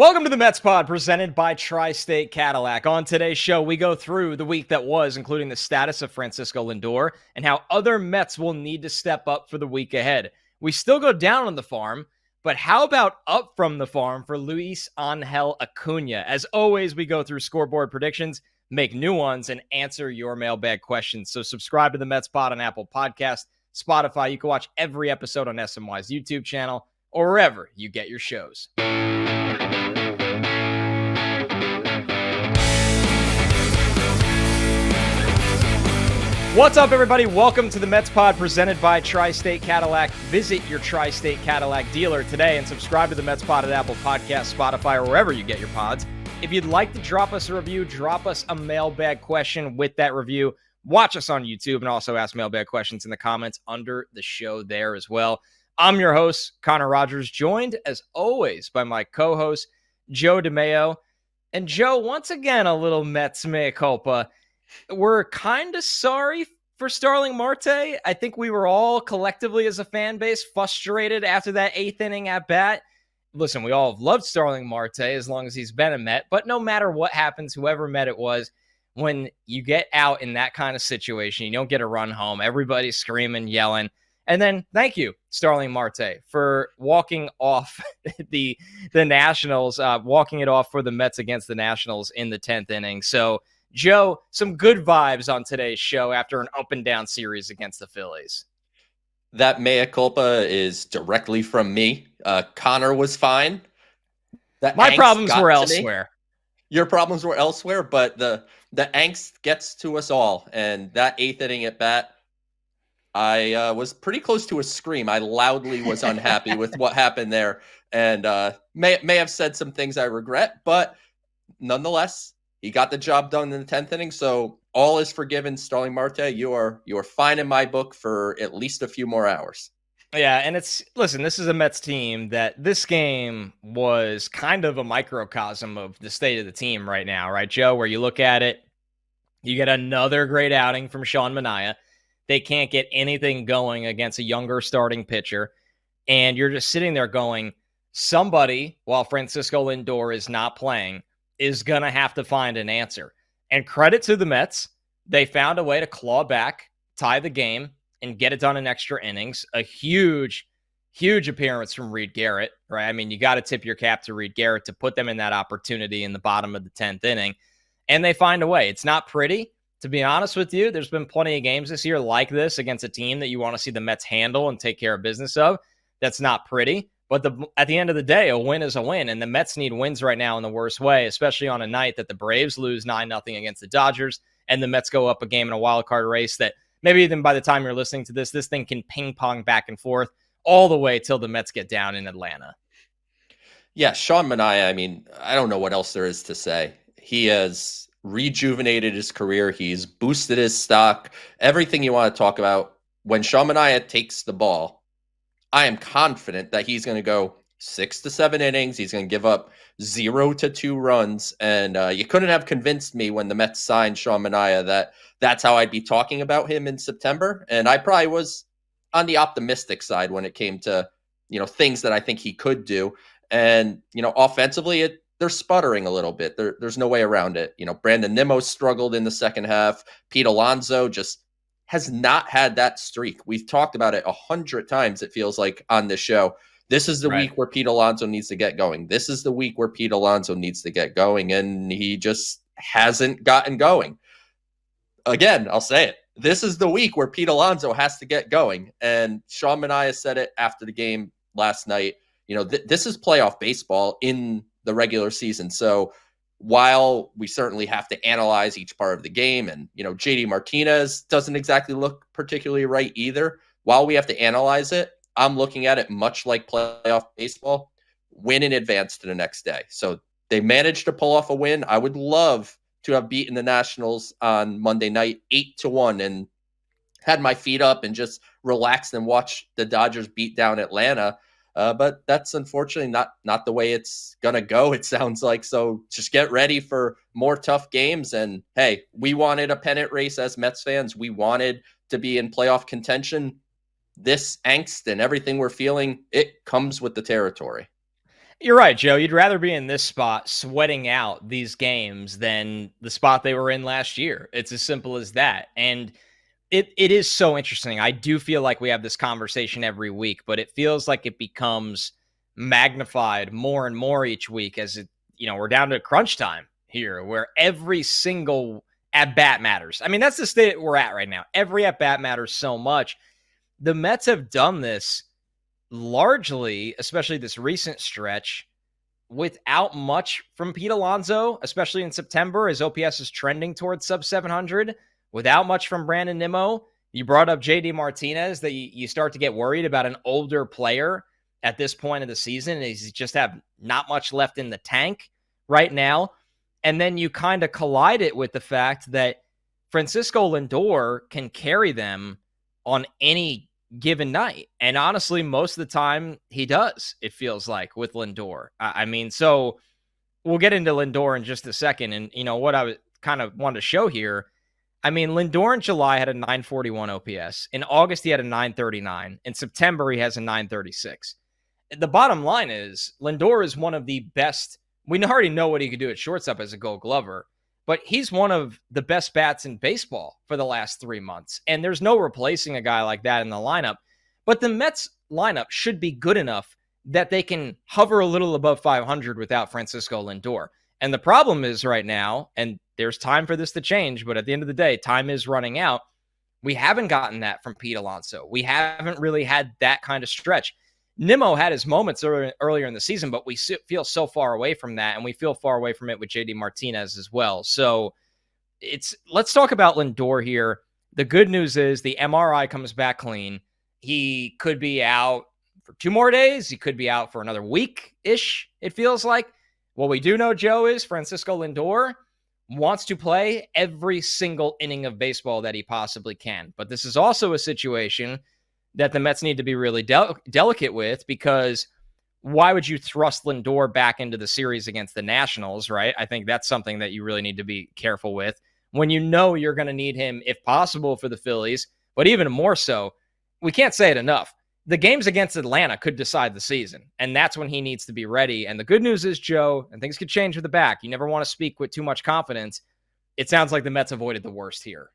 Welcome to the Mets Pod, presented by Tri-State Cadillac. On today's show, we go through the week that was, including the status of Francisco Lindor and how other Mets will need to step up for the week ahead. We still go down on the farm, but how about up from the farm for Luisangel Acuna? As always, we go through scoreboard predictions, make new ones, and answer your mailbag questions. So subscribe to the Mets Pod on Apple Podcasts, Spotify. You can watch every episode on SNY's YouTube channel or wherever you get your shows. What's up, everybody? Welcome to the Mets Pod, presented by Tri-State Cadillac. Visit your Tri-State Cadillac dealer today and subscribe to the Mets Pod at Apple Podcasts, Spotify, or wherever you get your pods. If you'd like to drop us a review, drop us a mailbag question with that review. Watch us on YouTube and also ask mailbag questions in the comments under the show there as well. I'm your host, Connor Rogers, joined as always by my co-host, Joe DeMayo. And Joe, once again, a little Mets Mea Culpa. We're kind of sorry for Starling Marte. I think we were all collectively as a fan base frustrated after that eighth inning at bat. Listen, we all have loved Starling Marte as long as he's been a Met, but no matter what happens, whoever Met it was, when you get out in that kind of situation, you don't get a run home, everybody's screaming, yelling. And then thank you, Starling Marte, for walking off the Nationals, walking it off for the Mets against the Nationals in the 10th inning. So, Joe, some good vibes on today's show after an up and down series against the Phillies. That mea culpa is directly from me. Connor was fine. My problems were elsewhere. Your problems were elsewhere, but the angst gets to us all. And that eighth inning at bat, I was pretty close to a scream. I loudly was unhappy with what happened there, and may have said some things I regret, but nonetheless, he got the job done in the 10th inning, so all is forgiven. Starling Marte, you are fine in my book for at least a few more hours. Yeah, and listen, this is a Mets team that this game was kind of a microcosm of the state of the team right now, right, Joe? Where you look at it, you get another great outing from Sean Manaea. They can't get anything going against a younger starting pitcher, and you're just sitting there going, somebody, while Francisco Lindor is not playing, is going to have to find an answer. And credit to the Mets. They found a way to claw back, tie the game, and get it done in extra innings. A huge, huge appearance from Reed Garrett, right? I mean, you got to tip your cap to Reed Garrett to put them in that opportunity in the bottom of the 10th inning. And they find a way. It's not pretty, to be honest with you. There's been plenty of games this year like this against a team that you want to see the Mets handle and take care of business of. That's not pretty. But at the end of the day, a win is a win, and the Mets need wins right now in the worst way, especially on a night that the Braves lose 9-0 against the Dodgers, and the Mets go up a game in a wild card race that maybe even by the time you're listening to this thing can ping pong back and forth all the way till the Mets get down in Atlanta. Yeah, Sean Manaea, I mean, I don't know what else there is to say. He has rejuvenated his career. He's boosted his stock. Everything you want to talk about. When Sean Manaea takes the ball, I am confident that he's going to go 6 to 7 innings. He's going to give up 0 to 2 runs. And you couldn't have convinced me when the Mets signed Sean Manaea that that's how I'd be talking about him in September. And I probably was on the optimistic side when it came to, things that I think he could do. And, offensively, they're sputtering a little bit. There's no way around it. Brandon Nimmo struggled in the second half. Pete Alonso just has not had that streak. We've talked about it 100 times, it feels like, on this show. This is the week where Pete Alonso needs to get going. This is the week where Pete Alonso needs to get going, and he just hasn't gotten going. Again, I'll say it. This is the week where Pete Alonso has to get going. And Sean Manaea said it after the game last night. This is playoff baseball in the regular season. So while we certainly have to analyze each part of the game, and, JD Martinez doesn't exactly look particularly right either, while we have to analyze it, I'm looking at it much like playoff baseball, win in advance to the next day. So they managed to pull off a win. I would love to have beaten the Nationals on Monday night 8-1 and had my feet up and just relaxed and watched the Dodgers beat down Atlanta. But that's unfortunately not the way it's going to go, it sounds like. So just get ready for more tough games. And hey, we wanted a pennant race as Mets fans. We wanted to be in playoff contention. This angst and everything we're feeling, it comes with the territory. You're right, Joe. You'd rather be in this spot sweating out these games than the spot they were in last year. It's as simple as that. And it is so interesting. I do feel like we have this conversation every week, but it feels like it becomes magnified more and more each week as we're down to crunch time here where every single at bat matters. I mean, that's the state we're at right now. Every at bat matters so much. The Mets have done this largely, especially this recent stretch, without much from Pete Alonso, especially in September, as OPS is trending towards sub 700, without much from Brandon Nimmo. You brought up JD Martinez, that you start to get worried about an older player at this point of the season. And he's just have not much left in the tank right now. And then you kind of collide it with the fact that Francisco Lindor can carry them on any given night. And honestly, most of the time he does, it feels like, with Lindor. I mean, so we'll get into Lindor in just a second. And, what I was kind of wanted to show here, I mean, Lindor in July had a 941 OPS. In August, he had a 939. In September, he has a 936. The bottom line is Lindor is one of the best. We already know what he could do at shortstop as a Gold Glover, but he's one of the best bats in baseball for the last 3 months. And there's no replacing a guy like that in the lineup. But the Mets lineup should be good enough that they can hover a little above 500 without Francisco Lindor. And the problem is right now, and there's time for this to change, but at the end of the day, time is running out. We haven't gotten that from Pete Alonso. We haven't really had that kind of stretch. Nimmo had his moments earlier in the season, but we feel so far away from that, and we feel far away from it with JD Martinez as well. So let's talk about Lindor here. The good news is the MRI comes back clean. He could be out for 2 more days. He could be out for another week-ish, it feels like. What we do know, Joe, is Francisco Lindor wants to play every single inning of baseball that he possibly can. But this is also a situation that the Mets need to be really delicate with, because why would you thrust Lindor back into the series against the Nationals, right? I think that's something that you really need to be careful with when you know you're going to need him, if possible, for the Phillies. But even more so, we can't say it enough. The games against Atlanta could decide the season, and that's when he needs to be ready. And the good news is, Joe, and things could change with the back. You never want to speak with too much confidence. It sounds like the Mets avoided the worst here.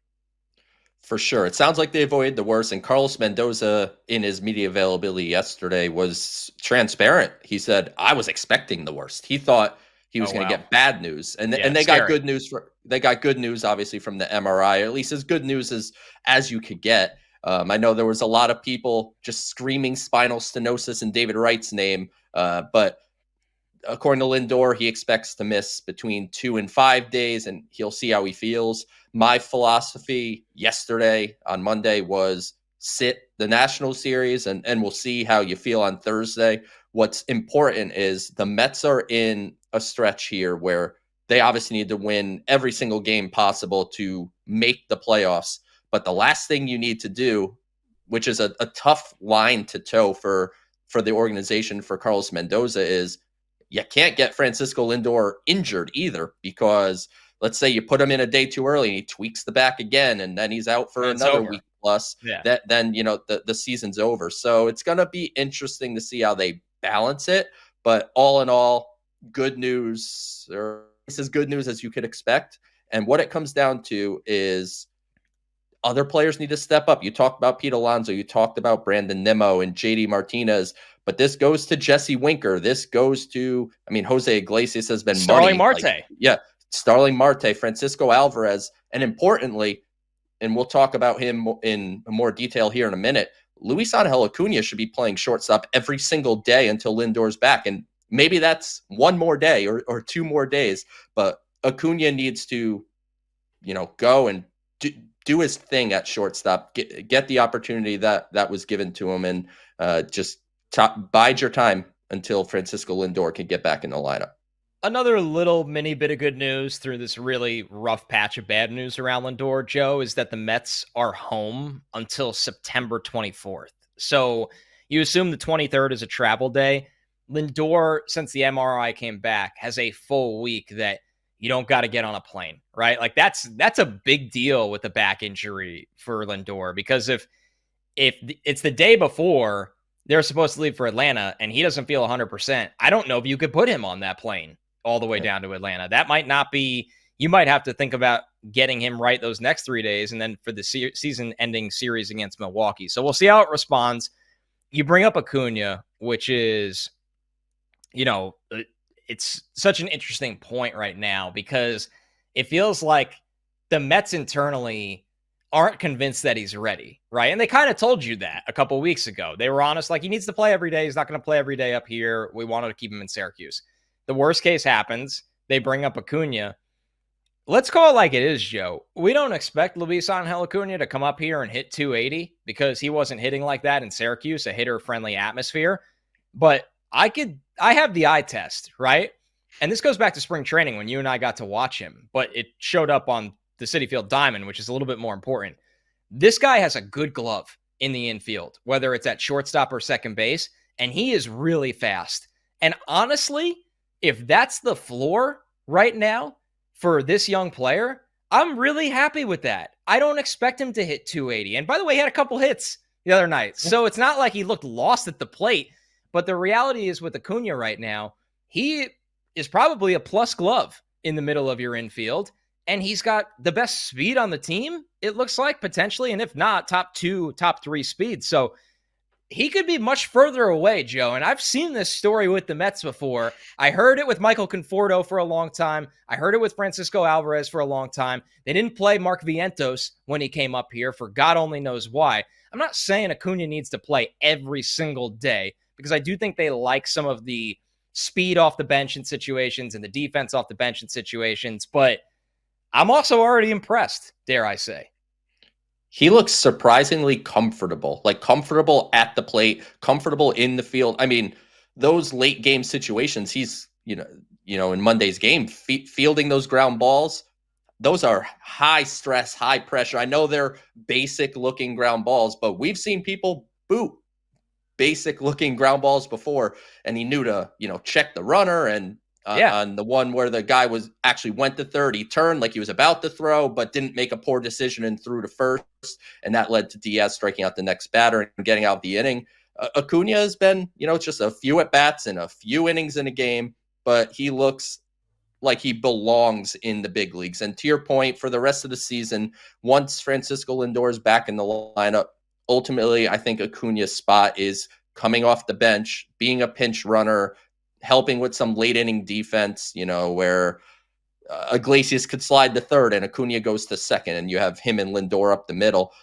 For sure. It sounds like they avoided the worst. And Carlos Mendoza, in his media availability yesterday, was transparent. He said, I was expecting the worst. He thought he was going to get bad news. And they got good news. They got good news, obviously, from the MRI, or at least as good news as you could get. I know there was a lot of people just screaming spinal stenosis in David Wright's name. But according to Lindor, he expects to miss between 2 and 5 days, and he'll see how he feels. My philosophy yesterday on Monday was sit the National Series, and we'll see how you feel on Thursday. What's important is the Mets are in a stretch here where they obviously need to win every single game possible to make the playoffs. But the last thing you need to do, which is a tough line to toe for the organization, for Carlos Mendoza, is you can't get Francisco Lindor injured either, because let's say you put him in a day too early and he tweaks the back again, and then he's out for another week plus. Yeah. Then the season's over. So it's going to be interesting to see how they balance it. But all in all, good news, or this is good news as you could expect. And what it comes down to is other players need to step up. You talked about Pete Alonso. You talked about Brandon Nimmo and JD Martinez. But this goes to Jesse Winker. This goes to, Jose Iglesias has been Starling Marte. Starling Marte, Francisco Alvarez. And importantly, and we'll talk about him in more detail here in a minute, Luisangel Acuna should be playing shortstop every single day until Lindor's back. And maybe that's 1 more day or 2 more days. But Acuna needs to, go and do his thing at shortstop, get the opportunity that was given to him, and just bide your time until Francisco Lindor can get back in the lineup. Another little mini bit of good news through this really rough patch of bad news around Lindor, Joe, is that the Mets are home until September 24th. So you assume the 23rd is a travel day. Lindor, since the MRI came back, has a full week that you don't got to get on a plane, right? Like that's a big deal with the back injury for Lindor, because if it's the day before, they're supposed to leave for Atlanta and he doesn't feel 100%, I don't know if you could put him on that plane all the way down to Atlanta. That might not be, you might have to think about getting him right those next 3 days and then for the season ending series against Milwaukee. So we'll see how it responds. You bring up Acuna, which is, it's such an interesting point right now because it feels like the Mets internally aren't convinced that he's ready, right? And they kind of told you that a couple weeks ago. They were honest, like, he needs to play every day. He's not going to play every day up here. We wanted to keep him in Syracuse. The worst case happens. They bring up Acuna. Let's call it like it is, Joe. We don't expect Luisangel Acuna to come up here and hit 280 because he wasn't hitting like that in Syracuse, a hitter-friendly atmosphere. But I have the eye test, right? And this goes back to spring training when you and I got to watch him, but it showed up on the Citi Field Diamond, which is a little bit more important. This guy has a good glove in the infield, whether it's at shortstop or second base, and he is really fast. And honestly, if that's the floor right now for this young player, I'm really happy with that. I don't expect him to hit 280. And by the way, he had a couple hits the other night. So it's not like he looked lost at the plate. But the reality is with Acuna right now, he is probably a plus glove in the middle of your infield. And he's got the best speed on the team, it looks like, potentially. And if not, top 2, top 3 speed. So he could be much further away, Joe. And I've seen this story with the Mets before. I heard it with Michael Conforto for a long time. I heard it with Francisco Alvarez for a long time. They didn't play Mark Vientos when he came up here for God only knows why. I'm not saying Acuna needs to play every single day because I do think they like some of the speed off the bench in situations and the defense off the bench in situations. But I'm also already impressed, dare I say. He looks surprisingly comfortable, like comfortable at the plate, comfortable in the field. I mean, those late game situations, he's, in Monday's game, fielding those ground balls, those are high stress, high pressure. I know they're basic looking ground balls, but we've seen people boot basic looking ground balls before, and he knew to, check the runner and on the one where the guy went to third, he turned like he was about to throw, but didn't make a poor decision and threw to first. And that led to Diaz striking out the next batter and getting out the inning. Acuna has been, it's just a few at bats and a few innings in a game, but he looks like he belongs in the big leagues. And to your point, for the rest of the season, once Francisco Lindor is back in the lineup, ultimately, I think Acuna's spot is coming off the bench, being a pinch runner, helping with some late inning defense, where Iglesias could slide to third and Acuna goes to second, and you have him and Lindor up the middle.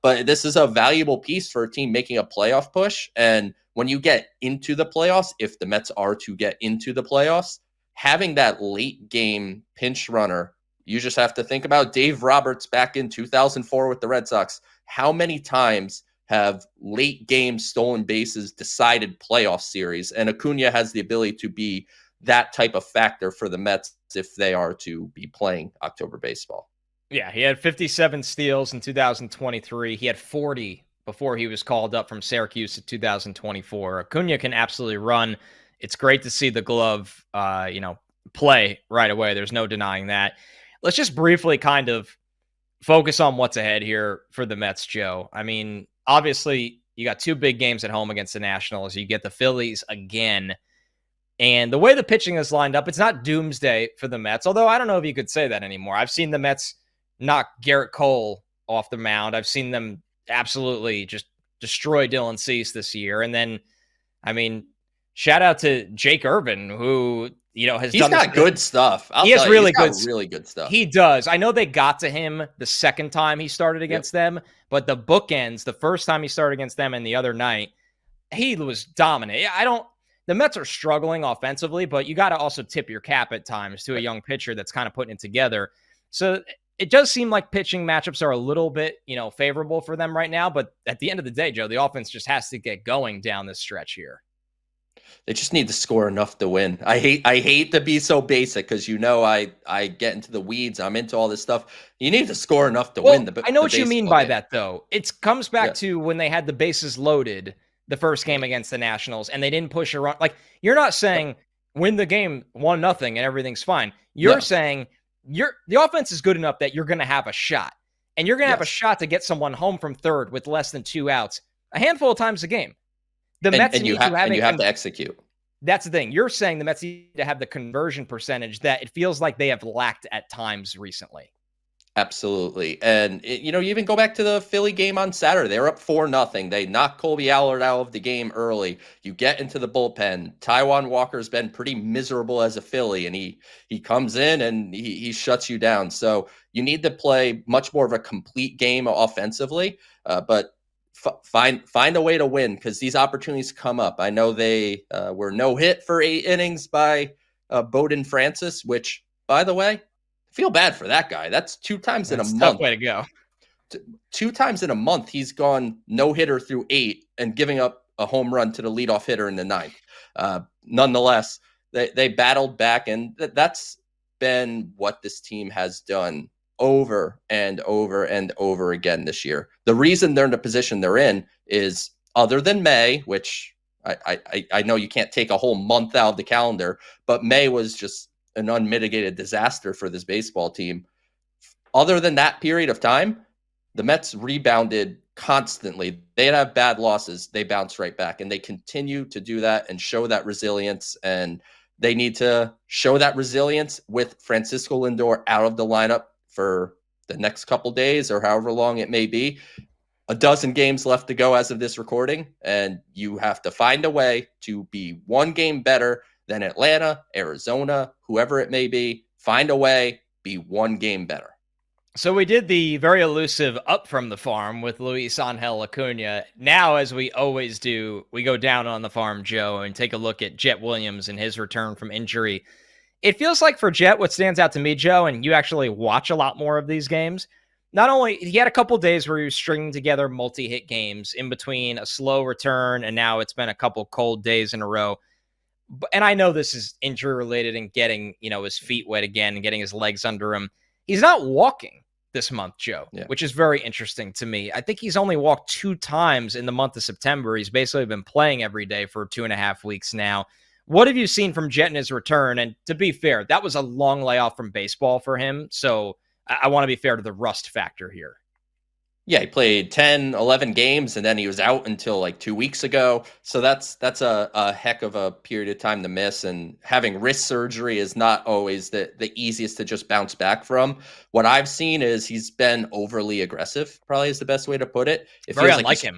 But this is a valuable piece for a team making a playoff push. And when you get into the playoffs, if the Mets are to get into the playoffs, having that late game pinch runner, you just have to think about Dave Roberts back in 2004 with the Red Sox. How many times have late game stolen bases decided playoff series? And Acuna has the ability to be that type of factor for the Mets if they are to be playing October baseball. Yeah, he had 57 steals in 2023. He had 40 before he was called up from Syracuse in 2024. Acuna can absolutely run. It's great to see the glove, play right away. There's no denying that. Let's just briefly kind of focus on what's ahead here for the Mets, Joe. I mean, obviously, you got 2 big games at home against the Nationals. You get the Phillies again. And the way the pitching is lined up, it's not doomsday for the Mets, although I don't know if you could say that anymore. I've seen the Mets knock Garrett Cole off the mound. I've seen them absolutely just destroy Dylan Cease this year. And then, I mean, shout out to Jake Irvin, who, has He's done got good stuff. He has really good stuff. He does. I know they got to him the second time he started against them, but the bookends, the first time he started against them and the other night, he was dominant. The Mets are struggling offensively, but you got to also tip your cap at times to a young pitcher that's kind of putting it together. So it does seem like pitching matchups are a little bit, favorable for them right now. But at the end of the day, Joe, the offense just has to get going down this stretch here. They just need to score enough to win. I hate to be so basic because I get into the weeds. I'm into all this stuff. You need to score enough to win. I know what you mean by that, though. It comes back to when they had the bases loaded the first game against the Nationals and they didn't push a run. Like, you're not saying win the game 1-0 and everything's fine. You're saying the offense is good enough that you're going to have a shot, and you're going to have a shot to get someone home from third with less than 2 outs a handful of times a game. The Mets and you need to have have to execute. That's the thing. You're saying the Mets need to have the conversion percentage that it feels like they have lacked at times recently. Absolutely. And you even go back to the Philly game on Saturday. They were up 4-0. They knocked Colby Allard out of the game early. You get into the bullpen. Taijuan Walker's been pretty miserable as a Philly, and he comes in and he shuts you down. So you need to play much more of a complete game offensively, but find a way to win, because these opportunities come up. I know they were no hit for 8 innings by Bowden Francis, which, by the way, feel bad for that guy. That's 2 times in a month. Tough way to go. 2 times in a month, he's gone no hitter through 8 and giving up a home run to the leadoff hitter in the 9th. Nonetheless, they battled back, and that's been what this team has done over and over and over again this year. The reason they're in the position they're in is, other than May, which I know you can't take a whole month out of the calendar, but May was just an unmitigated disaster for this baseball team. Other than that period of time, the Mets rebounded constantly. They'd have bad losses, they bounce right back, and they continue to do that and show that resilience. And they need to show that resilience with Francisco Lindor out of the lineup for the next couple days, or however long it may be. A dozen games left to go as of this recording, and you have to find a way to be 1 game better than Atlanta, Arizona, whoever it may be. Find a way, be 1 game better. So we did the very elusive up from the farm with Luisangel Acuna. Now, as we always do, we go down on the farm, Joe, and take a look at Jett Williams and his return from injury. It feels like for Jett, what stands out to me, Joe, and you actually watch a lot more of these games, not only he had a couple days where he was stringing together multi-hit games in between a slow return, and now it's been a couple cold days in a row. And I know this is injury related and getting, his feet wet again and getting his legs under him. He's not walking this month, Joe, which is very interesting to me. I think he's only walked 2 times in the month of September. He's basically been playing every day for 2.5 weeks now. What have you seen from Jett in his return? And to be fair, that was a long layoff from baseball for him. So I want to be fair to the rust factor here. Yeah, he played 10, 11 games, and then he was out until like 2 weeks ago. So that's a heck of a period of time to miss. And having wrist surgery is not always the easiest to just bounce back from. What I've seen is he's been overly aggressive, probably is the best way to put it. It very feels unlike him.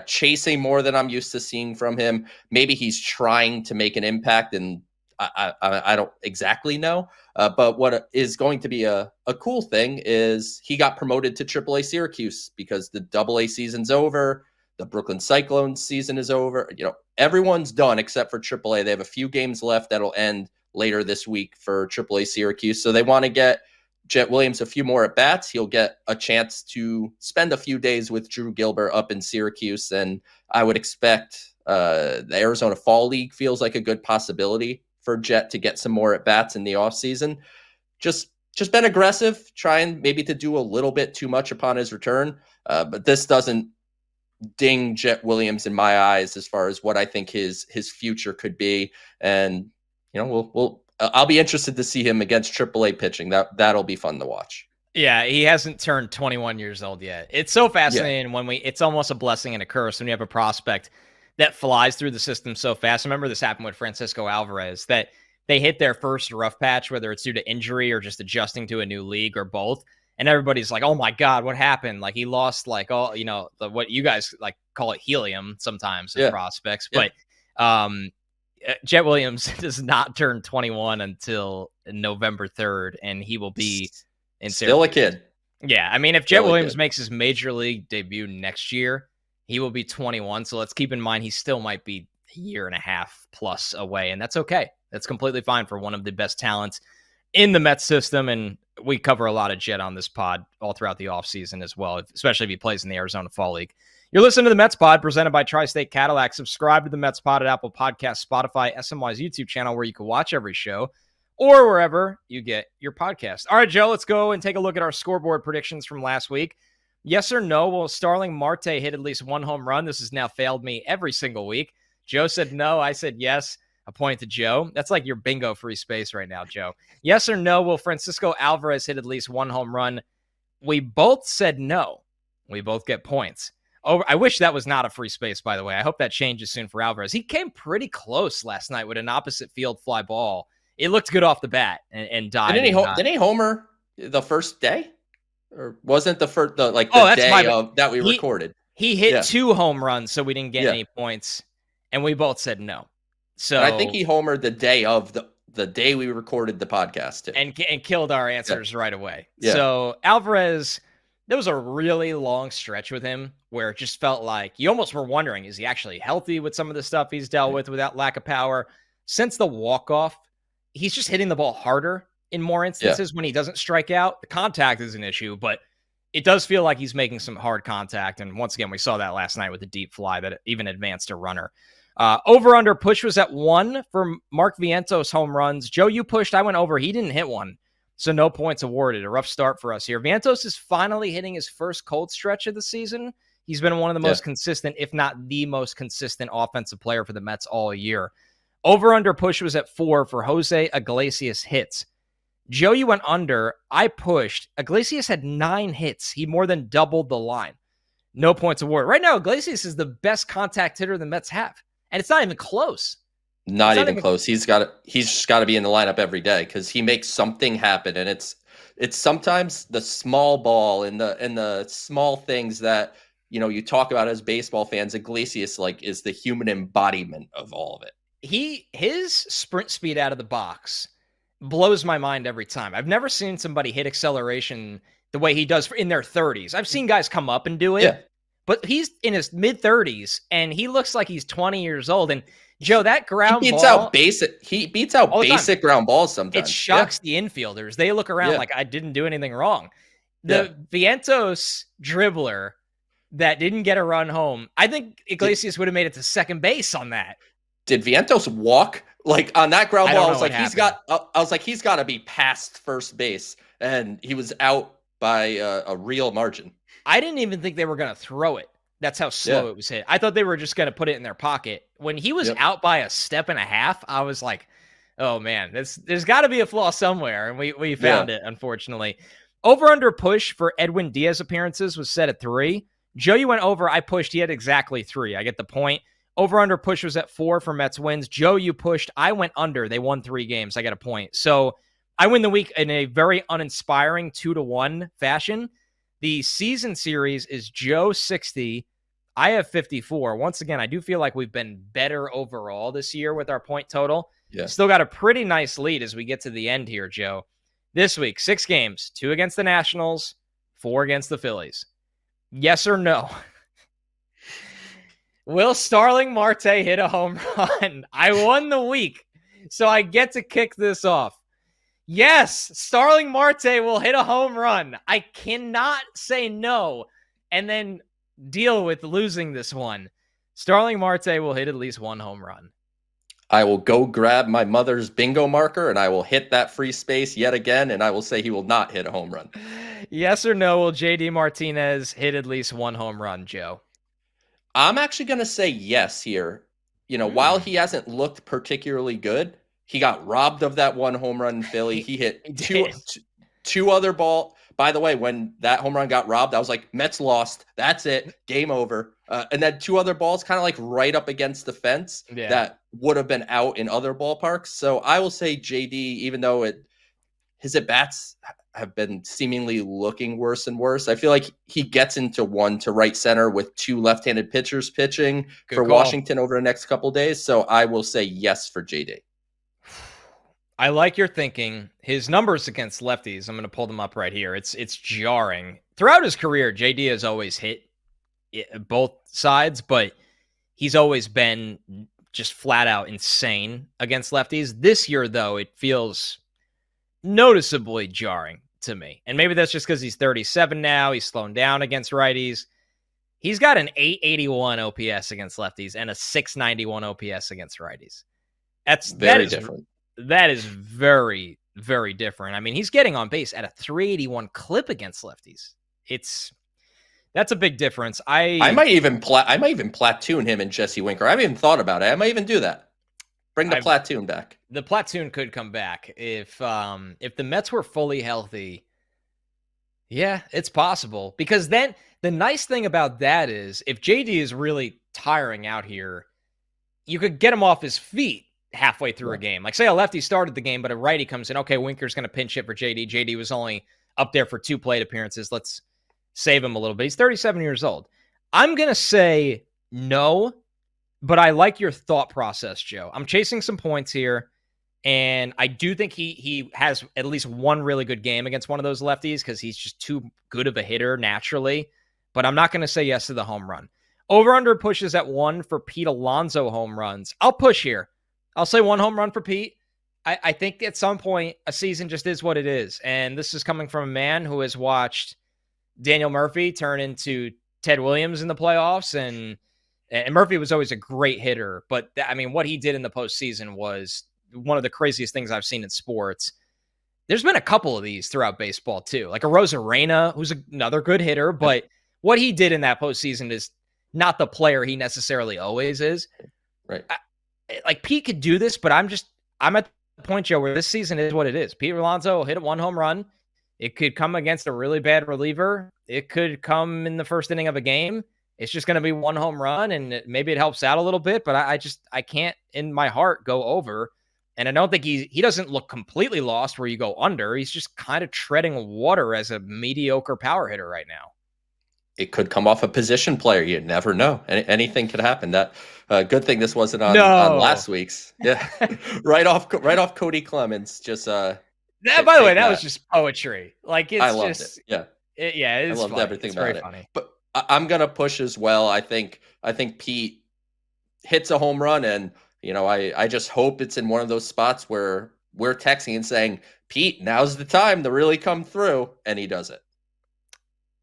Chasing more than I'm used to seeing from him. Maybe he's trying to make an impact, and I don't exactly know. But what is going to be a cool thing is he got promoted to AAA Syracuse, because the AA season's over. The Brooklyn Cyclones season is over. Everyone's done except for AAA. They have a few games left that'll end later this week for AAA Syracuse. So they want to get Jett Williams a few more at bats. He'll get a chance to spend a few days with Drew Gilbert up in Syracuse. And I would expect the Arizona Fall League feels like a good possibility for Jett to get some more at bats in the offseason. Just been aggressive, trying maybe to do a little bit too much upon his return. But this doesn't ding Jett Williams in my eyes as far as what I think his future could be. And I'll be interested to see him against AAA pitching. That'll be fun to watch. Yeah, he hasn't turned 21 years old yet. It's so fascinating it's almost a blessing and a curse when you have a prospect that flies through the system so fast. I remember this happened with Francisco Alvarez, that they hit their first rough patch, whether it's due to injury or just adjusting to a new league or both. And everybody's like, oh my God, what happened? Like, he lost what you guys like call it helium sometimes as prospects. Yeah. But Jett Williams does not turn 21 until November 3rd, and he will be still a kid. Yeah, I mean, if Jett Williams makes his major league debut next year, he will be 21. So let's keep in mind he still might be a year and a half plus away, and that's okay. That's completely fine for one of the best talents in the Mets system. And we cover a lot of Jett on this pod all throughout the offseason as well, especially if he plays in the Arizona Fall League. You're listening to the Mets Pod, presented by Tri-State Cadillac. Subscribe to the Mets Pod at Apple Podcasts, Spotify, SNY's YouTube channel, where you can watch every show, or wherever you get your podcast. All right, Joe, let's go and take a look at our scoreboard predictions from last week. Yes or no, will Starling Marte hit at least 1 home run? This has now failed me every single week. Joe said no. I said yes. A point to Joe. That's like your bingo free space right now, Joe. Yes or no, will Francisco Alvarez hit at least 1 home run? We both said no. We both get points. I wish that was not a free space, by the way. I hope that changes soon for Alvarez. He came pretty close last night with an opposite field fly ball. It looked good off the bat and died. Didn't he homer the first day? Or wasn't the first the that's day of that we recorded? He hit 2 home runs, so we didn't get any points, and we both said no. So and I think he homered the day of the day we recorded the podcast too. And killed our answers right away. Yeah. So Alvarez, there was a really long stretch with him where it just felt like you almost were wondering, is he actually healthy with some of the stuff he's dealt with without lack of power? Since the walk-off, he's just hitting the ball harder in more instances when he doesn't strike out. The contact is an issue, but it does feel like he's making some hard contact. And once again, we saw that last night with the deep fly that even advanced a runner. Over-under push was at 1 for Mark Vientos home runs. Joe, you pushed. I went over. He didn't hit one, so no points awarded. A rough start for us here. Vientos is finally hitting his first cold stretch of the season. He's been one of the most consistent, if not the most consistent offensive player for the Mets all year. Over-under push was at 4 for Jose Iglesias hits. Joe, you went under. I pushed. Iglesias had 9 hits. He more than doubled the line. No points awarded. Right now, Iglesias is the best contact hitter the Mets have. And it's not even close. Not even close. He's just got to be in the lineup every day because he makes something happen. And it's sometimes the small ball and the small things that, you talk about as baseball fans. Iglesias is the human embodiment of all of it. His sprint speed out of the box blows my mind every time. I've never seen somebody hit acceleration the way he does in their 30s. I've seen guys come up and do it, but he's in his mid-30s, and he looks like he's 20 years old. And, Joe, that ground ball... He beats out basic ground balls sometimes. It shocks the infielders. They look around like I didn't do anything wrong. The Vientos dribbler that didn't get a run home, I think Iglesias would have made it to second base on that. Did Vientos walk on that ground ball? I was like, he's got to be past first base, and he was out by a real margin. I didn't even think they were going to throw it. That's how slow it was hit. I thought they were just going to put it in their pocket. When he was out by a step and a half, I was like, oh man, there's got to be a flaw somewhere. And we found it, unfortunately. Over under push for Edwin Diaz appearances was set at 3. Joe, you went over. I pushed. He had exactly 3. I get the point. Over under push was at 4 for Mets wins. Joe, you pushed. I went under. They won 3 games. I got a point. So I win the week in a very uninspiring 2-1 fashion. The season series is Joe 60. I have 54. Once again, I do feel like we've been better overall this year with our point total. Yeah. Still got a pretty nice lead as we get to the end here, Joe. This week, 6 games, 2 against the Nationals, 4 against the Phillies. Yes or no? Will Starling Marte hit a home run? I won the week, so I get to kick this off. Yes, Starling Marte will hit a home run. I cannot say no and then deal with losing this one. Starling Marte will hit at least 1 home run. I will go grab my mother's bingo marker, and I will hit that free space yet again, and I will say he will not hit a home run. Yes or no, will JD Martinez hit at least 1 home run, Joe? I'm actually going to say yes here. While he hasn't looked particularly good, he got robbed of that 1 home run in Philly. He hit two other ball. By the way, when that home run got robbed, I was like, Mets lost. That's it. Game over. And then 2 other balls kind of right up against the fence that would have been out in other ballparks. So I will say JD, even though his at-bats have been seemingly looking worse and worse. I feel like he gets into 1 to right center with 2 left-handed pitchers pitching for Washington over the next couple of days. So I will say yes for JD. I like your thinking. His numbers against lefties, I'm going to pull them up right here. It's jarring. Throughout his career, JD has always hit both sides, but he's always been just flat out insane against lefties. This year, though, it feels noticeably jarring to me. And maybe that's just because he's 37 now. He's slowing down against righties. He's got an 881 OPS against lefties and a 691 OPS against righties. That is different. That is very, very different. I mean, he's getting on base at a 381 clip against lefties. That's a big difference. I might even platoon him and Jesse Winker. I haven't even thought about it. I might even do that. Bring the platoon back. The platoon could come back if the Mets were fully healthy. Yeah, it's possible. Because then the nice thing about that is if JD is really tiring out here, you could get him off his feet halfway through a Yeah. game. Like, say a lefty started the game, but a righty comes in. Okay, Winker's going to pinch hit for JD. JD was only up there for 2 plate appearances. Let's save him a little bit. He's 37 years old. I'm going to say no, but I like your thought process, Joe. I'm chasing some points here, and I do think he has at least one really good game against one of those lefties because he's just too good of a hitter naturally. But I'm not going to say yes to the home run. Over-under pushes at 1 for Pete Alonso home runs. I'll push here. I'll say 1 home run for Pete. I think at some point a season just is what it is. And this is coming from a man who has watched Daniel Murphy turn into Ted Williams in the playoffs. And Murphy was always a great hitter. But, I mean, what he did in the postseason was one of the craziest things I've seen in sports. There's been a couple of these throughout baseball, too. Like a Rosarena, who's another good hitter. But what he did in that postseason is not the player he necessarily always is. Right. Like Pete could do this, but I'm at the point, Joe, where this season is what it is. Pete Alonso will hit 1 home run. It could come against a really bad reliever. It could come in the first inning of a game. It's just going to be 1 home run, and maybe it helps out a little bit, but I can't in my heart go over. And I don't think he doesn't look completely lost where you go under. He's just kind of treading water as a mediocre power hitter right now. It could come off a position player. You never know. Anything could happen. That good thing this wasn't on last week's. Yeah, right off Cody Clemens. Just by the way, that was just poetry. Like it's I loved just it. Yeah, it's I loved funny. everything It's about very it. funny. But I'm gonna push as well. I think Pete hits a home run, and I just hope it's in one of those spots where we're texting and saying, Pete, now's the time to really come through, and he does it.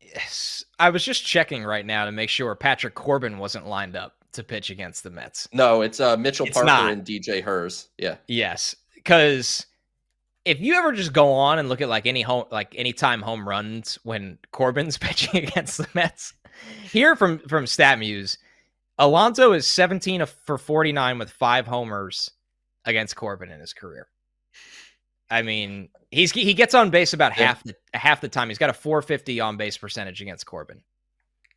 Yes. I was just checking right now to make sure Patrick Corbin wasn't lined up to pitch against the Mets. No, it's Mitchell Parker and DJ Hers. Yeah. Yes, because if you ever just go on and look at like anytime home runs when Corbin's pitching against the Mets, here from StatMuse, Alonso is 17 for 49 with 5 homers against Corbin in his career. I mean, he gets on base about half the time. He's got a 450 on base percentage against Corbin.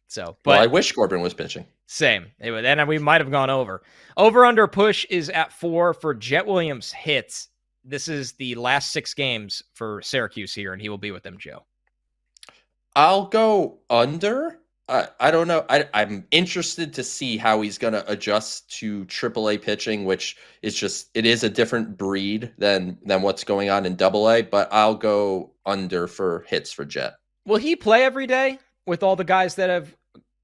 So, but I wish Corbin was pitching. Same. Then we might have gone over. Over under push is at 4 for Jett Williams hits. This is the last 6 games for Syracuse here, and he will be with them, Joe. I'll go under. I don't know. I'm interested to see how he's going to adjust to AAA pitching, which is it is a different breed than what's going on in AA. But I'll go under for hits for Jett. Will he play every day with all the guys that have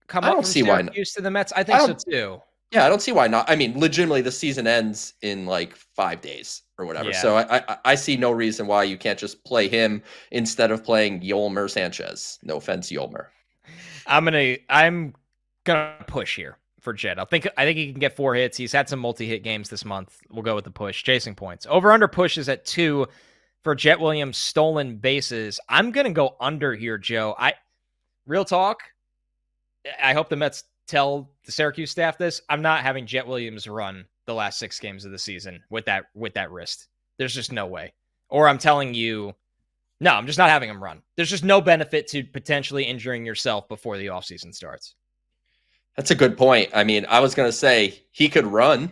come up from Syracuse to the Mets? I think so too. Yeah, I don't see why not. I mean, legitimately, the season ends in like 5 days or whatever. Yeah. So I see no reason why you can't just play him instead of playing Yolmer Sanchez. No offense, Yolmer. I'm gonna push here for Jett. I think he can get 4 hits. He's had some multi-hit games this month. We'll go with the push. Chasing points. Over under push is at 2 for Jett Williams stolen bases. I'm gonna go under here, Joe. Real talk. I hope the Mets tell the Syracuse staff this. I'm not having Jett Williams run the last 6 games of the season with that wrist. There's just no way. Or I'm telling you, no, I'm just not having him run. There's just no benefit to potentially injuring yourself before the offseason starts. That's a good point. I mean, I was going to say he could run.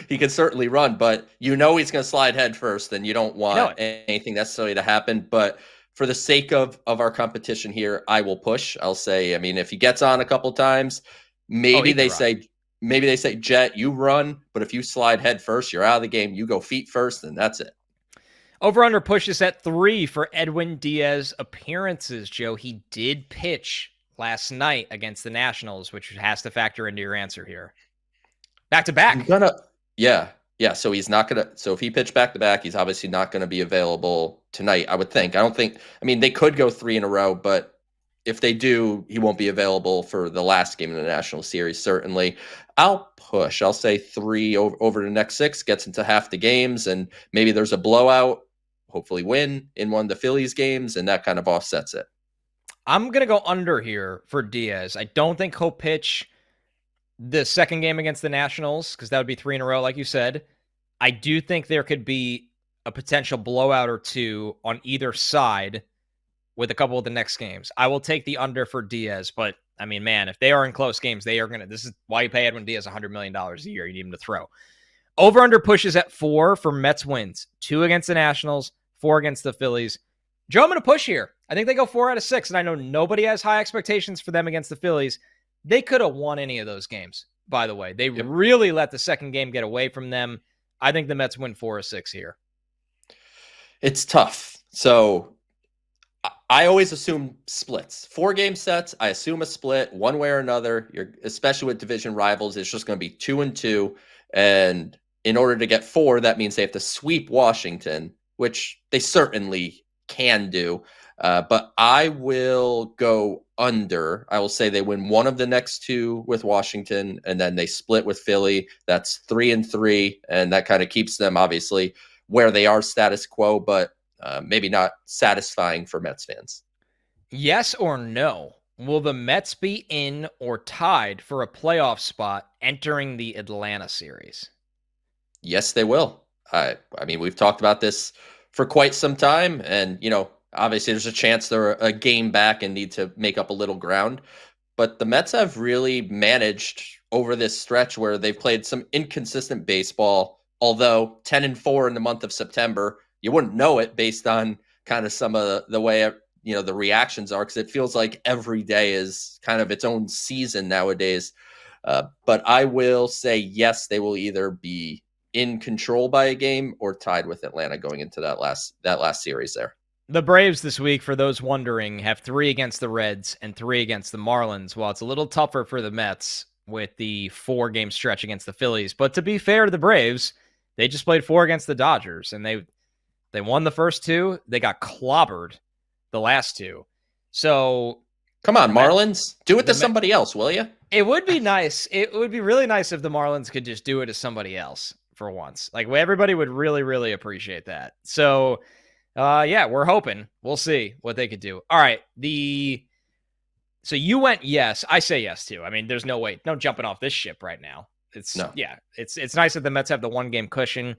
He could certainly run, but he's going to slide head first, and you don't want anything necessarily to happen. But for the sake of our competition here, I will push. I'll say, I mean, if he gets on a couple times, maybe they say, Jett, you run, but if you slide head first, you're out of the game. You go feet first, and that's it. Over under pushes at 3 for Edwin Diaz appearances, Joe. He did pitch last night against the Nationals, which has to factor into your answer here. Back to back. Yeah. So he's not gonna. So if he pitched back to back, he's obviously not going to be available tonight. I would think. I don't think. I mean, they could go 3 in a row, but if they do, he won't be available for the last game in the National Series. Certainly, I'll push. I'll say 3 over the next 6. Gets into half the games, and maybe there's a blowout. Hopefully, win in one of the Phillies games, and that kind of offsets it. I'm gonna go under here for Diaz. I don't think he'll pitch the second game against the Nationals because that would be 3 in a row, like you said. I do think there could be a potential blowout or 2 on either side with a couple of the next games. I will take the under for Diaz, but I mean, man, if they are in close games, they are going to, this is why you pay Edwin Diaz $100 million a year. You need him to throw. Over under pushes at 4 for Mets wins. 2 against the Nationals, 4 against the Phillies. Joe, I'm going to push here. I think they go 4 out of 6, and I know nobody has high expectations for them against the Phillies. They could have won any of those games, by the way. They really let the second game get away from them. I think the Mets win 4 or 6 here. It's tough. So I always assume splits. 4-game sets, I assume a split one way or another. Especially with division rivals, it's just going to be 2-2. And in order to get 4, that means they have to sweep Washington, which they certainly can do. But I will go under. I will say they win one of the next 2 with Washington, and then they split with Philly. That's 3-3, and that kind of keeps them obviously where they are status quo, but maybe not satisfying for Mets fans. Yes or no? Will the Mets be in or tied for a playoff spot entering the Atlanta series? Yes, they will. I mean, we've talked about this for quite some time, and obviously there's a chance they're a game back and need to make up a little ground. But the Mets have really managed over this stretch where they've played some inconsistent baseball. Although 10-4 in the month of September, you wouldn't know it based on kind of some of the way the reactions are, because it feels like every day is kind of its own season nowadays. But I will say yes, they will either be in control by a game or tied with Atlanta going into that last series there. The Braves this week, for those wondering, have 3 against the Reds and 3 against the Marlins. While it's a little tougher for the Mets with the 4-game stretch against the Phillies, but to be fair to the Braves, they just played 4 against the Dodgers, and they won the first 2. They got clobbered the last 2. So come on, Marlins, do it to somebody else, will you? It would be nice. It would be really nice if the Marlins could just do it to somebody else for once. Like, everybody would really, really appreciate that. So, yeah, we're hoping. We'll see what they could do. All right, so you went yes. I say yes too. I mean, there's no jumping off this ship right now. It's nice that the Mets have the 1-game cushion.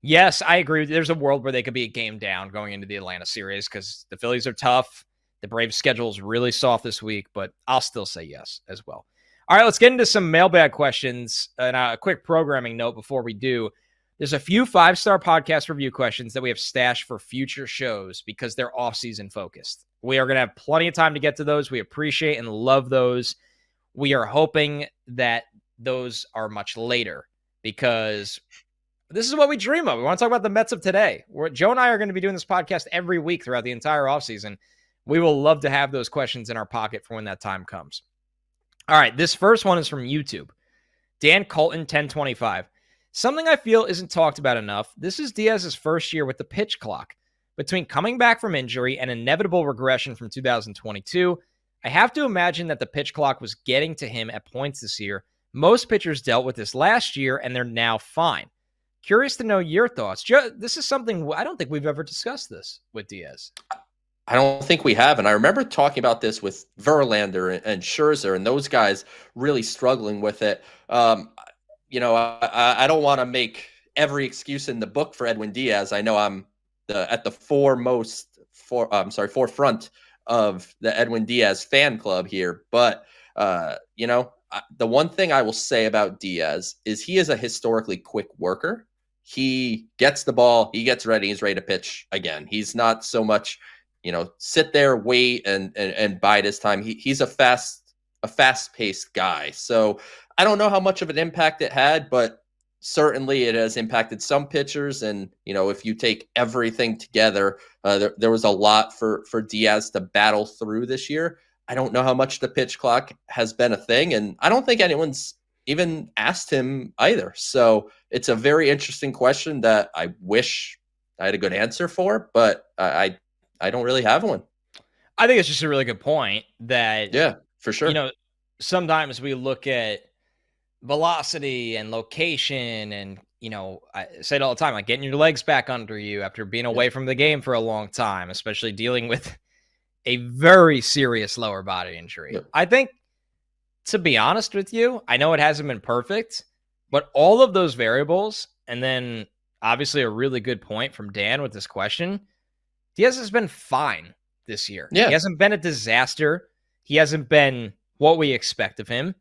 Yes, I agree. There's a world where they could be a game down going into the Atlanta series because the Phillies are tough. The Braves' schedule is really soft this week, but I'll still say yes as well. All right, let's get into some mailbag questions and a quick programming note before we do. There's a few 5-star podcast review questions that we have stashed for future shows because they're off-season focused. We are going to have plenty of time to get to those. We appreciate and love those. We are hoping that those are much later because this is what we dream of. We want to talk about the Mets of today. Joe and I are going to be doing this podcast every week throughout the entire offseason. We will love to have those questions in our pocket for when that time comes. All right, this first one is from YouTube. Dan Colton 1025. Something I feel isn't talked about enough. This is Diaz's first year with the pitch clock. Between coming back from injury and inevitable regression from 2022, I have to imagine that the pitch clock was getting to him at points this year. Most pitchers dealt with this last year, and they're now fine. Curious to know your thoughts. Joe, this is something I don't think we've ever discussed this with Diaz. I don't think we have. And I remember talking about this with Verlander and Scherzer and those guys really struggling with it. I don't want to make every excuse in the book for Edwin Diaz. I know I'm at the forefront of the Edwin Diaz fan club here. But, the one thing I will say about Diaz is he is a historically quick worker. He gets the ball, he gets ready, he's ready to pitch again. He's not so much, sit there, wait, and bide his time. He's a fast-paced guy. So I don't know how much of an impact it had, but certainly it has impacted some pitchers. And, if you take everything together, there was a lot for Diaz to battle through this year. I don't know how much the pitch clock has been a thing, and I don't think anyone's even asked him either. So it's a very interesting question that I wish I had a good answer for, but I don't really have one. I think it's just a really good point that, yeah, for sure. Sometimes we look at velocity and location and, I say it all the time, like getting your legs back under you after being away from the game for a long time, especially dealing with a very serious lower body injury. Yep. I think, to be honest with you, I know it hasn't been perfect, but all of those variables, and then obviously a really good point from Dan with this question, Diaz has been fine this year. He Yeah. hasn't been a disaster. He hasn't been what we expect of him.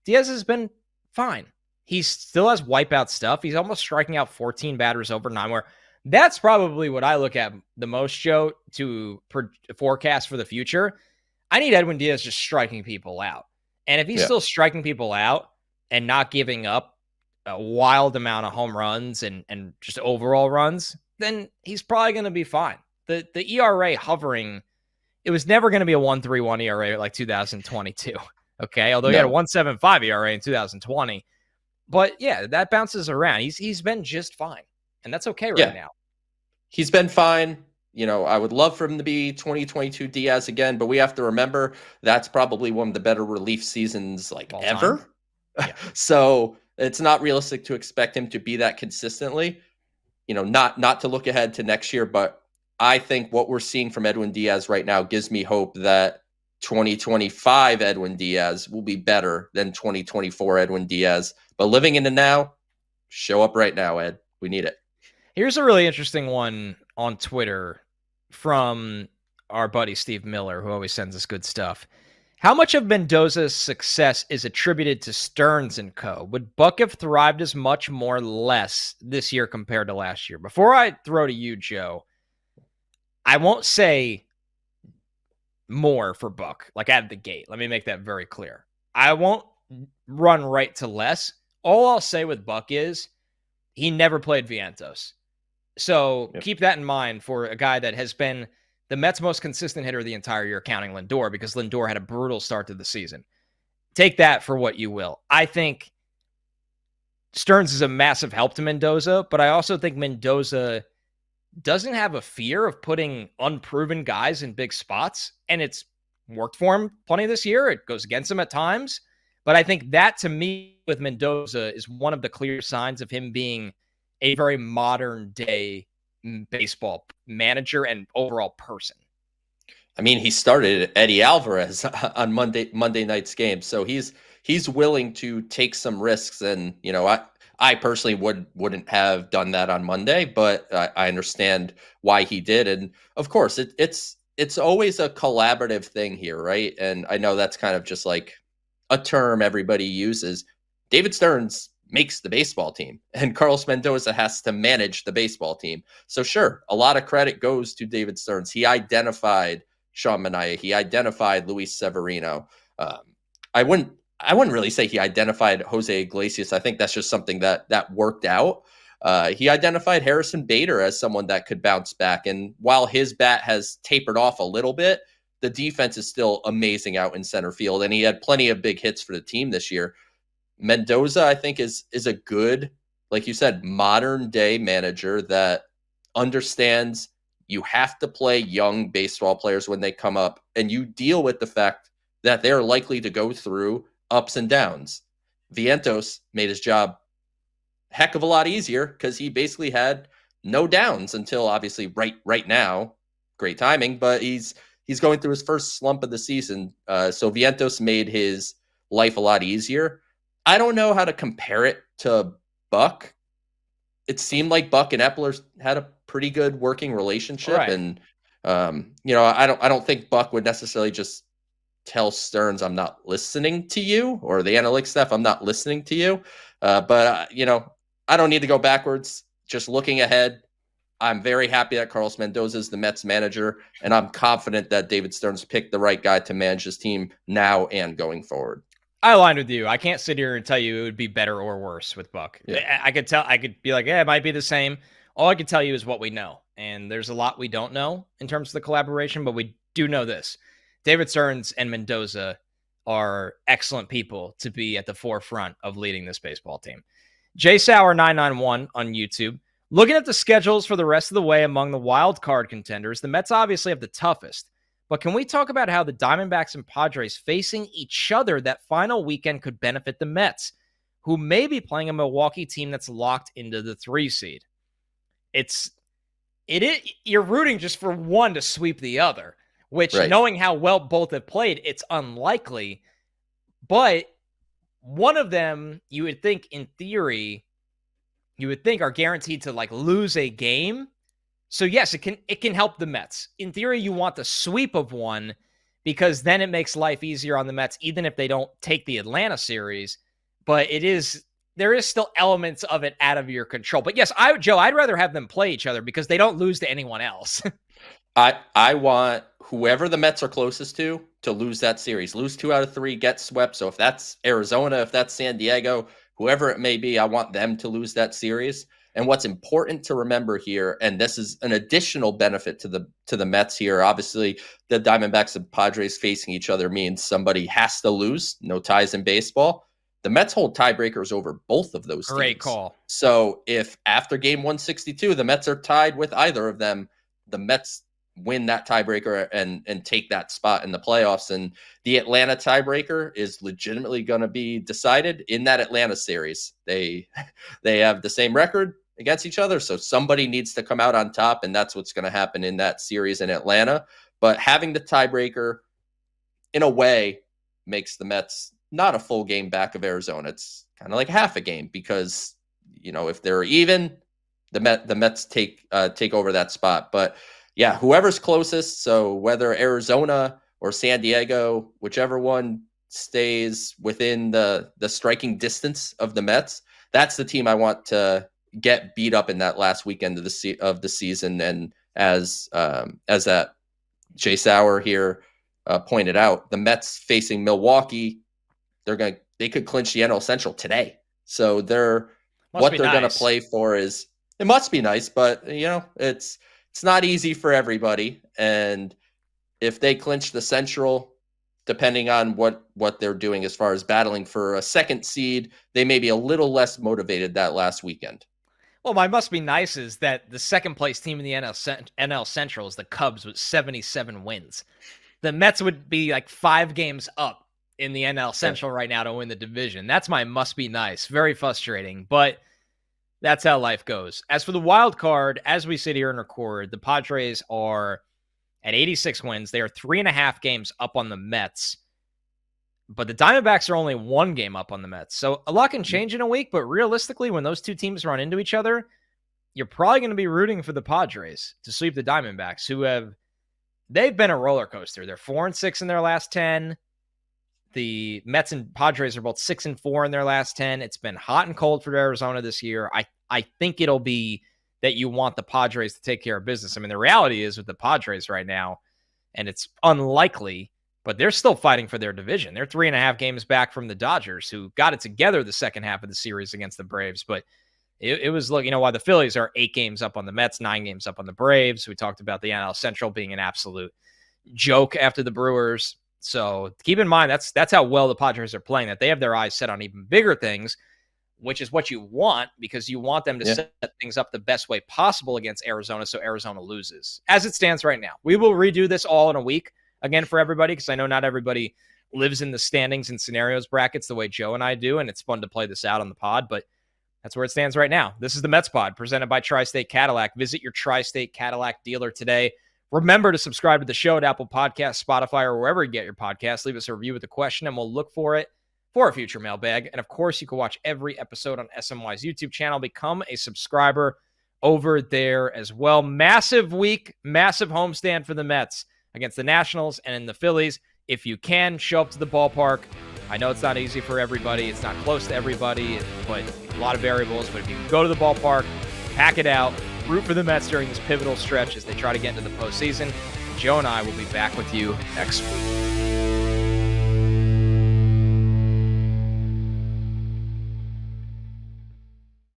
Diaz has been fine. He still has wipeout stuff. He's almost striking out 14 batters over 9, where that's probably what I look at the most, Joe, to forecast for the future. I need Edwin Diaz just striking people out. And if he's still striking people out and not giving up a wild amount of home runs and just overall runs, then he's probably going to be fine. The ERA hovering, it was never going to be a 1.31 ERA like 2022. Okay, although he had a 1.75 ERA in 2020. But yeah, that bounces around. He's been just fine. And that's okay right now. He's been fine. I would love for him to be 2022 Diaz again, but we have to remember that's probably one of the better relief seasons ever. Yeah. So it's not realistic to expect him to be that consistently. Not to look ahead to next year, but I think what we're seeing from Edwin Diaz right now gives me hope that 2025 Edwin Diaz will be better than 2024 Edwin Diaz. But living in the now, show up right now, Ed. We need it. Here's a really interesting one on Twitter from our buddy Steve Miller, who always sends us good stuff. How much of Mendoza's success is attributed to Stearns and co? Would Buck have thrived as much more or less this year compared to last year? Before I throw to you, Joe, I won't say more for Buck, like out of the gate. Let me make that very clear. I won't run right to less. All I'll say with Buck is he never played Vientos. So keep that in mind for a guy that has been the Mets' most consistent hitter the entire year, counting Lindor, because Lindor had a brutal start to the season. Take that for what you will. I think Stearns is a massive help to Mendoza, but I also think Mendoza doesn't have a fear of putting unproven guys in big spots, and it's worked for him plenty this year. It goes against him at times, but I think that, to me, with Mendoza, is one of the clear signs of him being a very modern day baseball manager and overall person. I mean, he started Eddie Alvarez on Monday night's game, so he's willing to take some risks. And I personally wouldn't have done that on Monday, but I understand why he did. And of course, it's always a collaborative thing here, right? And I know that's kind of just like a term everybody uses. David Stearns makes the baseball team, and Carlos Mendoza has to manage the baseball team. So sure, a lot of credit goes to David Stearns. He identified Sean Manaea. He identified Luis Severino. I wouldn't really say he identified Jose Iglesias. I think that's just something that worked out. He identified Harrison Bader as someone that could bounce back. And while his bat has tapered off a little bit, the defense is still amazing out in center field. And he had plenty of big hits for the team this year. Mendoza, I think, is a good, like you said, modern day manager that understands you have to play young baseball players when they come up, and you deal with the fact that they're likely to go through ups and downs. Vientos made his job a heck of a lot easier because he basically had no downs until obviously right now. Great timing, but he's going through his first slump of the season. So Vientos made his life a lot easier. I don't know how to compare it to Buck. It seemed like Buck and Epler had a pretty good working relationship, right. And I don't think Buck would necessarily just tell Stearns, "I'm not listening to you," or the analytics staff, "I'm not listening to you." But I don't need to go backwards. Just looking ahead, I'm very happy that Carlos Mendoza is the Mets manager, and I'm confident that David Stearns picked the right guy to manage his team now and going forward. I aligned with you. I can't sit here and tell you it would be better or worse with Buck. Yeah. I could be like, it might be the same. All I can tell you is what we know. And there's a lot we don't know in terms of the collaboration, but we do know this. David Stearns and Mendoza are excellent people to be at the forefront of leading this baseball team. JSauer991 on YouTube. Looking at the schedules for the rest of the way among the wild card contenders, the Mets obviously have the toughest. But can we talk about how the Diamondbacks and Padres facing each other that final weekend could benefit the Mets, who may be playing a Milwaukee team that's locked into the 3 seed? You're rooting just for one to sweep the other, which, right, knowing how well both have played, it's unlikely. But one of them, you would think, in theory, are guaranteed to lose a game. So yes, it can help the Mets. In theory, you want the sweep of one because then it makes life easier on the Mets, even if they don't take the Atlanta series. But there is still elements of it out of your control. But yes, Joe, I'd rather have them play each other because they don't lose to anyone else. I want whoever the Mets are closest to lose that series. Lose 2 out of 3, get swept. So if that's Arizona, if that's San Diego, whoever it may be, I want them to lose that series. And what's important to remember here, and this is an additional benefit to the Mets here. Obviously, the Diamondbacks and Padres facing each other means somebody has to lose. No ties in baseball. The Mets hold tiebreakers over both of those teams. Great call. So if after game 162, the Mets are tied with either of them, the Mets win that tiebreaker and take that spot in the playoffs. And the Atlanta tiebreaker is legitimately going to be decided in that Atlanta series. They have the same record against each other, so somebody needs to come out on top, and that's what's going to happen in that series in Atlanta. But having the tiebreaker, in a way, makes the Mets not a full game back of Arizona. It's kind of like half a game because, if they're even, the Mets take over that spot. But yeah, whoever's closest, so whether Arizona or San Diego, whichever one stays within the striking distance of the Mets, that's the team I want to get beat up in that last weekend of the season. And as that Jay Sauer here pointed out, the Mets facing Milwaukee, they could clinch the NL Central today. So they're going to play for is, it must be nice, but it's not easy for everybody. And if they clinch the Central, depending on what they're doing as far as battling for a second seed, they may be a little less motivated that last weekend. Well, my must be nice is that the second place team in the NL Central is the Cubs with 77 wins. The Mets would be like 5 games up in the NL Central right now to win the division. That's my must be nice. Very frustrating, but that's how life goes. As for the wild card, as we sit here and record, the Padres are at 86 wins. They are 3.5 games up on the Mets. But the Diamondbacks are only 1 game up on the Mets. So a lot can change in a week, but realistically, when those two teams run into each other, you're probably going to be rooting for the Padres to sweep the Diamondbacks, they've been a roller coaster. They're 4-6 in their last 10. The Mets and Padres are both 6-4 in their last 10. It's been hot and cold for Arizona this year. I think it'll be that you want the Padres to take care of business. I mean, the reality is with the Padres right now, and it's unlikely, but they're still fighting for their division. They're 3.5 games back from the Dodgers, who got it together the second half of the series against the Braves. But it was, look, why the Phillies are 8 games up on the Mets, 9 games up on the Braves. We talked about the NL Central being an absolute joke after the Brewers. So keep in mind, that's how well the Padres are playing, that they have their eyes set on even bigger things, which is what you want, because you want them to set things up the best way possible against Arizona so Arizona loses. As it stands right now, we will redo this all in a week again for everybody, because I know not everybody lives in the standings and scenarios brackets the way Joe and I do, and it's fun to play this out on the pod, but that's where it stands right now. This is the Mets Pod, presented by Tri-State Cadillac. Visit your Tri-State Cadillac dealer today. Remember to subscribe to the show at Apple Podcasts, Spotify, or wherever you get your podcasts. Leave us a review with a question, and we'll look for it for a future mailbag. And, of course, you can watch every episode on SNY's YouTube channel. Become a subscriber over there as well. Massive week, massive homestand for the Mets against the Nationals and in the Phillies. If you can, show up to the ballpark. I know it's not easy for everybody. It's not close to everybody, but a lot of variables. But if you can go to the ballpark, pack it out, root for the Mets during this pivotal stretch as they try to get into the postseason. Joe and I will be back with you next week.